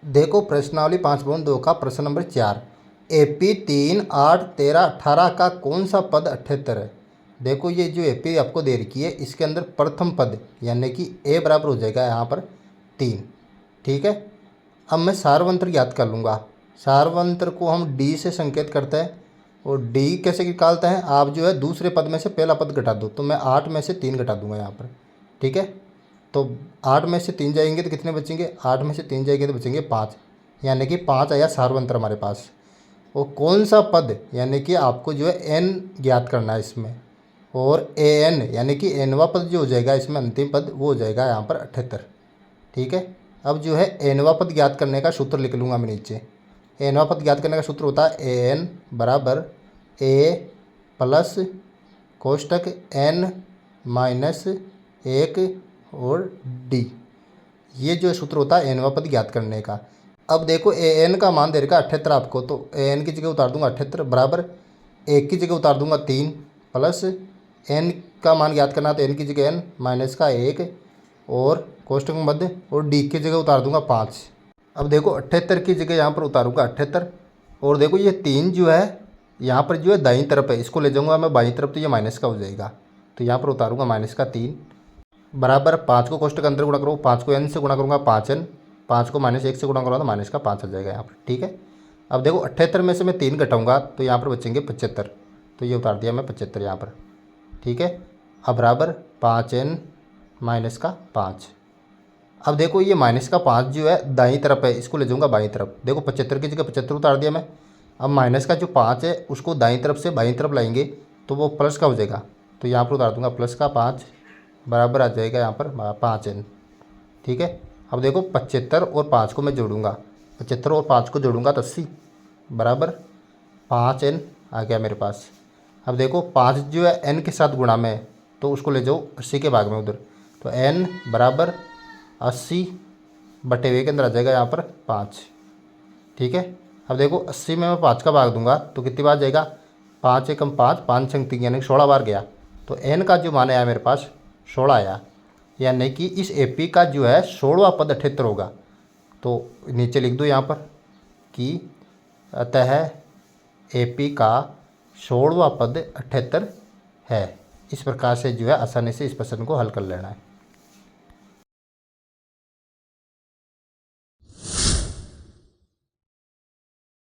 देखो प्रश्नावली 5.2 का प्रश्न नंबर 4। एपी 3, 8, 13, 18 का कौन सा पद 78 है। देखो ये जो एपी आपको दे रखी है इसके अंदर प्रथम पद यानी कि ए बराबर हो जाएगा यहाँ पर 3। ठीक है, अब मैं सारवंत्र ज्ञात कर लूँगा। सारवंत्र को हम डी से संकेत करते हैं और डी कैसे निकालते हैं, आप जो है दूसरे पद में से पहला पद घटा दो, तो मैं 8 में से 3 घटा दूंगा यहाँ पर। ठीक है, तो 8 में से 3 जाएंगे तो कितने बचेंगे, 8 में से 3 जाएंगे तो बचेंगे 5, यानी कि 5 आया सारवंत्र हमारे पास। और कौन सा पद यानी कि आपको जो है एन ज्ञात करना है इसमें, और ए एन यानी कि एनवा पद जो हो जाएगा इसमें अंतिम पद वो हो जाएगा यहाँ पर 78। ठीक है, अब जो है एनवा पद ज्ञात करने का सूत्र लिख लूँगा मैं नीचे। एनवा पद ज्ञात करने का सूत्र होता है ए एन बराबर ए प्लस कोष्टक एन माइनस 1 और डी। ये जो सूत्र होता है एनवा पद ज्ञात करने का। अब देखो ए एन का मान दे रखा 78 आपको, तो ए एन की जगह उतार दूंगा 78 बराबर 1 की जगह उतार दूंगा 3 प्लस एन का मान ज्ञात करना तो एन की जगह एन माइनस का 1 और कोष्टक मध्य और डी की जगह उतार दूंगा 5। अब देखो 78 की जगह यहाँ पर उतारूंगा 78 और देखो ये 3 जो है यहाँ पर जो है दाईं तरफ है, इसको ले जाऊँगा मैं बाईं तरफ तो ये माइनस का हो जाएगा, तो यहाँ पर उतारूंगा माइनस का 3 बराबर 5 को कोष्टक अंदर गुणा करो, 5 को एन से गुणा करूँगा 5n, 5 को -1 से गुणा करूँगा तो माइनस का 5 आ जाएगा यहाँ पर। ठीक है, अब देखो 78 में से मैं 3 घटाऊँगा तो यहाँ पर बचेंगे 75, तो ये उतार दिया मैं 75 यहाँ पर। ठीक है, अब बराबर 5n माइनस का 5। अब देखो ये माइनस का 5 जो है दाईं तरफ है, इसको ले जाऊँगा बाईं तरफ। देखो 75 की जगह 75 उतार दिया मैं। अब माइनस का जो 5 है उसको दाईं तरफ से बाईं तरफ लाएंगे तो वो प्लस का हो जाएगा, तो यहाँ पर उतार दूँगा प्लस का 5 बराबर आ जाएगा यहाँ पर 5n। ठीक है, अब देखो 75 और 5 को मैं जोड़ूंगा, 75 और 5 को जोड़ूंगा तो 80 बराबर 5n आ गया मेरे पास। अब देखो 5 जो है n के साथ गुणा में तो उसको ले जाओ 80 के भाग में उधर, तो n बराबर 80 बटे हुए के अंदर आ जाएगा यहाँ पर 5। ठीक है, अब देखो 80 में मैं 5 का भाग दूंगा तो कितनी बार जाएगा, 5 एकम 5, 5 छंग 3 यानी 16 बार गया, तो n का जो मान आया मेरे पास 16 आया, यानी कि इस एपी का जो है 16वां पद 78 होगा। तो नीचे लिख दो यहाँ पर कि अतः एपी का 16वां पद 78 है। इस प्रकार से जो है आसानी से इस प्रश्न को हल कर लेना है।